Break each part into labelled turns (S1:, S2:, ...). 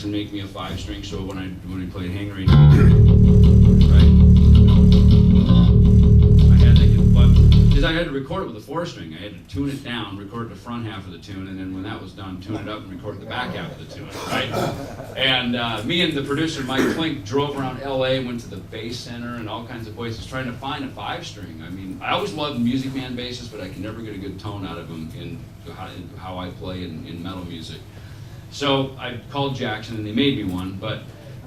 S1: Jackson make me a 5-string, so when I played Hang Range, right? Because I had to record it with a 4-string. I had to tune it down, record the front half of the tune, and then when that was done, tune it up and record the back half of the tune, right? And me and the producer, Mike Klink, drove around LA, went to the Bass Center and all kinds of places trying to find a 5-string. I mean, I always loved Music Man basses, but I can never get a good tone out of them in how I play in metal music. So I called Jackson and they made me one, but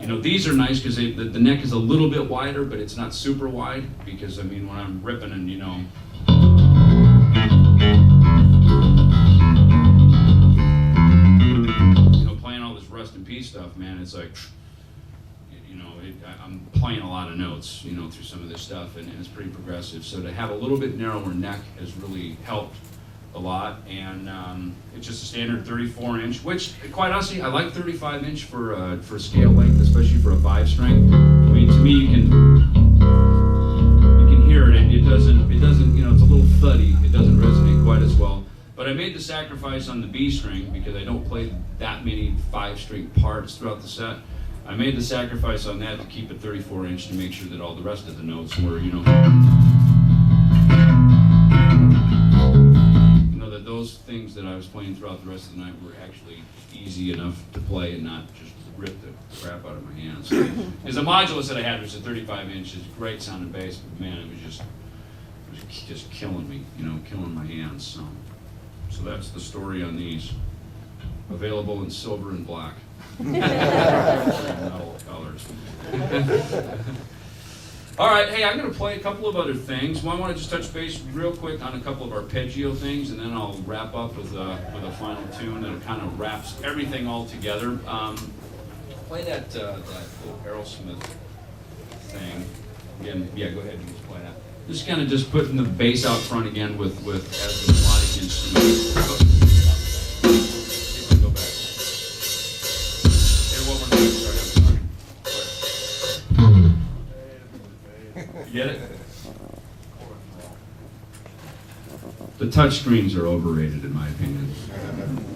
S1: you know, these are nice because the neck is a little bit wider, but it's not super wide because, I mean, when I'm ripping and, you know, playing all this Rest in Peace stuff, man, it's like, you know, I'm playing a lot of notes, you know, through some of this stuff, and it's pretty progressive. So to have a little bit narrower neck has really helped a lot, and it's just a standard 34-inch, which, quite honestly, I like 35-inch for scale length, especially for a 5-string. I mean, to me, you can hear it, and it doesn't, you know, it's a little thuddy. It doesn't resonate quite as well. But I made the sacrifice on the B string because I don't play that many 5-string parts throughout the set. I made the sacrifice on that to keep it 34-inch to make sure that all the rest of the notes were, you know, those things that I was playing throughout the rest of the night were actually easy enough to play and not just rip the crap out of my hands. Because the modulus that I had was a 35-inch, it's great sounding bass, but man, it was just killing me, you know, killing my hands. So that's the story on these. Available in silver and black. Not all colors. All right, hey, I'm going to play a couple of other things. Well, I want to just touch base real quick on a couple of arpeggio things, and then I'll wrap up with a final tune that kind of wraps everything all together. Play that little Ellefson thing. Again, yeah, go ahead and just play that. Just kind of just putting the bass out front again with as the melodic instrument. Go back. Here, one more time. Get it? The touch screens are overrated in my opinion.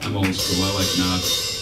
S1: I'm old school, I like knobs.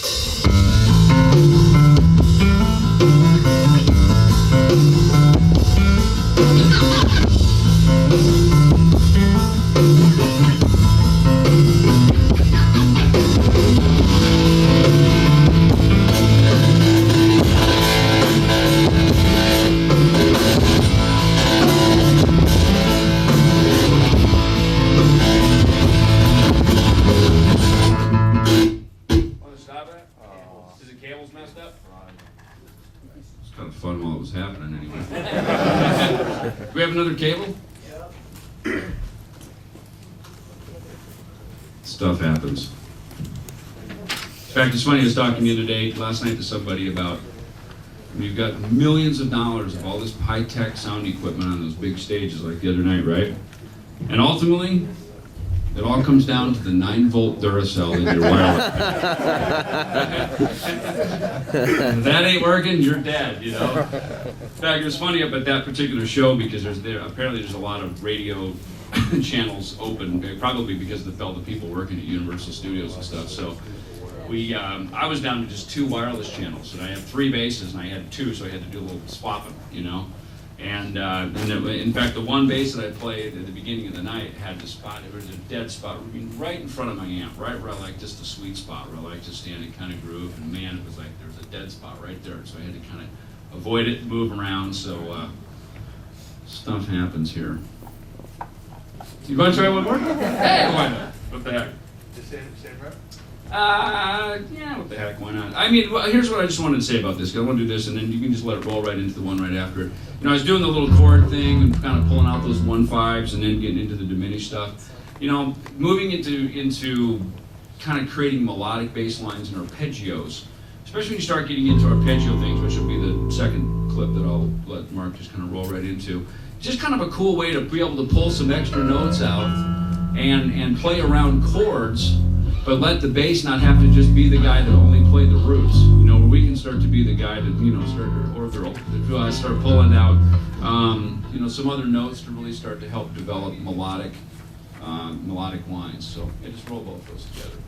S1: Do we have another cable? Yeah. Stuff happens. In fact, it's funny, I was talking the other day, last night, to somebody about, you've got millions of dollars of all this high-tech sound equipment on those big stages like the other night, right? And ultimately, it all comes down to the 9-volt Duracell in your wireless. If that ain't working, you're dead, you know? In fact, it was funny up at that particular show because apparently there's a lot of radio channels open, probably because of all the people working at Universal Studios and stuff. So I was down to just 2 wireless channels, and I had 3 basses, and I had 2, so I had to do a little swapping, you know? And in fact, the one bass that I played at the beginning of the night had the spot, it was a dead spot right in front of my amp, right where I like just the sweet spot, where I like to stand and kind of groove, and man, it was like there was a dead spot right there, so I had to kind of avoid it, move around, so stuff happens here. You want to try one more? Hey, why not? What the heck?
S2: The same rep?
S1: Yeah, what the heck, why not? I mean, well, here's what I just wanted to say about this, 'cause I want to do this, and then you can just let it roll right into the one right after it. You know, I was doing the little chord thing, and kind of pulling out those 1/5s, and then getting into the diminished stuff. You know, moving into kind of creating melodic bass lines and arpeggios, especially when you start getting into arpeggio things, which will be the second clip that I'll let Mark just kind of roll right into. Just kind of a cool way to be able to pull some extra notes out and play around chords, but let the bass not have to just be the guy that only played the roots. You know, where we can start to be the guy that, you know, start pulling out, you know, some other notes to really start to help develop melodic lines. So yeah, just roll both those together.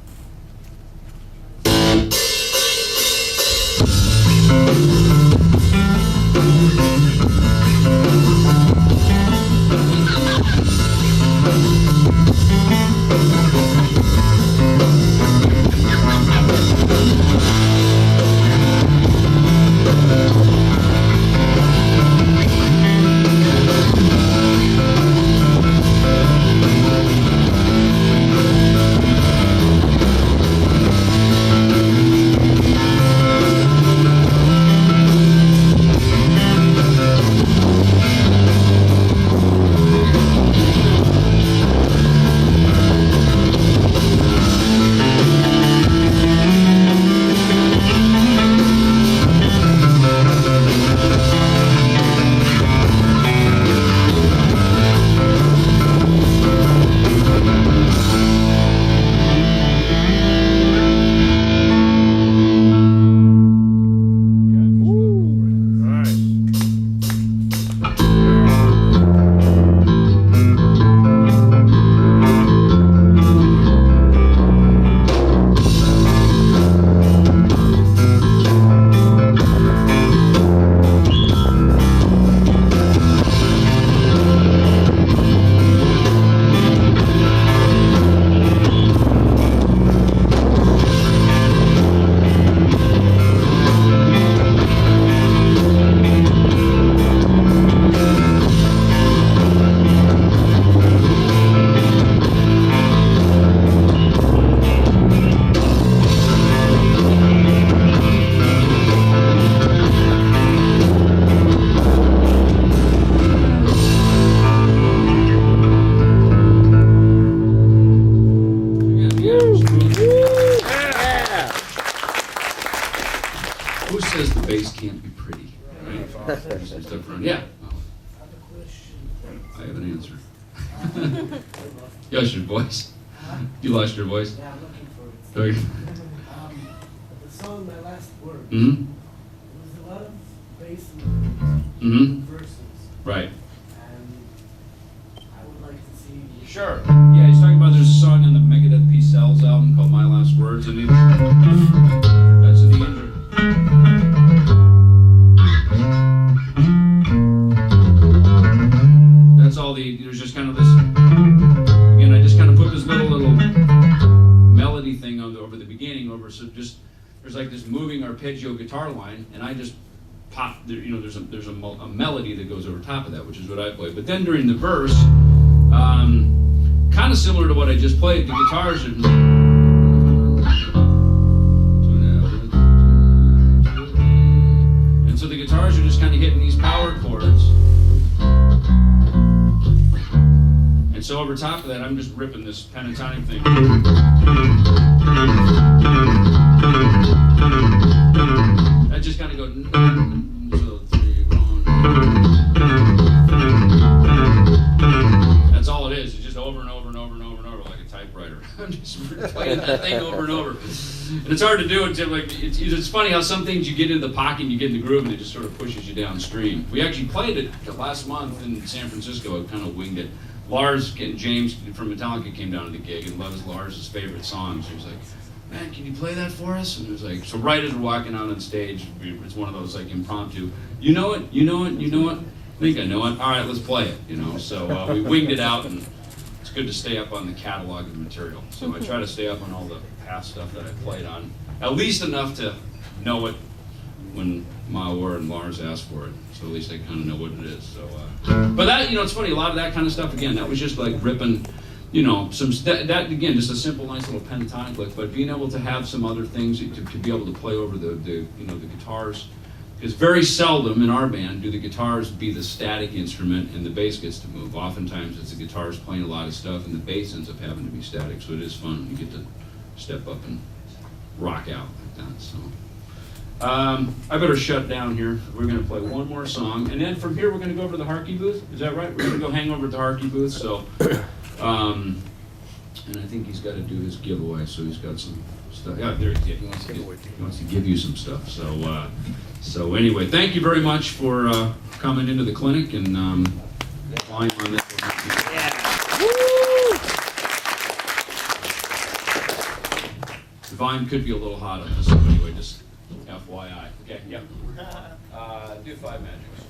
S1: Who says the bass can't be pretty? Right? Just up front. Yeah. I have an answer. You lost your voice. You lost your voice.
S2: Yeah, I'm looking for
S1: Okay.
S2: it. The song, My Last Word.
S1: Mm-hmm.
S2: There was a lot of bass in
S1: Mm-hmm.
S2: the verses,
S1: Right.
S2: and I would like to see.
S1: Sure. Yeah, he's talking about there's a song on the Megadeth Peace Cells album called My Last Words, and that's in the intro. That's all there's just kind of this, again, I just kind of put this little melody thing over the beginning so just, there's like this moving arpeggio guitar line, and I just pop, there's a melody that goes over top of that, which is what I play. But then during the verse, kind of similar to what I just played, the guitars are, and so the guitars are just kind of hitting these power chords. And so over top of that, I'm just ripping this pentatonic thing. I just kind of go, 1, 2, 3, 1. That's all it is. It's just over and over and over and over and over like a typewriter. I'm just playing that thing over and over. And it's hard to do until it's funny how some things you get into the pocket and you get in the groove and it just sort of pushes you downstream. We actually played it last month in San Francisco. I kind of winged it. Lars and James from Metallica came down to the gig, and that was Lars' favorite song. So he was like, "Man, can you play that for us?" And it was like, so right as we're walking out on stage, it's one of those like impromptu, you know it, you know it, you know it. I think I know it. All right, let's play it. So we winged it out, and it's good to stay up on the catalog of material. So I try to stay up on all the past stuff that I played on, at least enough to know it when Maor and Lars asked for it. So at least I kind of know what it is. So, but that, it's funny. A lot of that kind of stuff, again, that was just like ripping, that again, just a simple, nice little pentatonic lick. But being able to have some other things to be able to play over the guitars, because very seldom in our band do the guitars be the static instrument and the bass gets to move. Oftentimes it's the guitars playing a lot of stuff and the bass ends up having to be static. So it is fun. You get to step up and rock out like that. So. I better shut down here. We're going to play one more song, and then from here we're going to go over to the Harkey booth. Is that right? We're going to go hang over at the Harkey booth. So, and I think he's got to do his giveaway. So he's got some stuff. Yeah, there he is. He wants to give you some stuff. So, so anyway, thank you very much for coming into the clinic and flying on this. The volume could be a little hot on this, so anyway, just FYI. Okay, yep. Do 5 magics.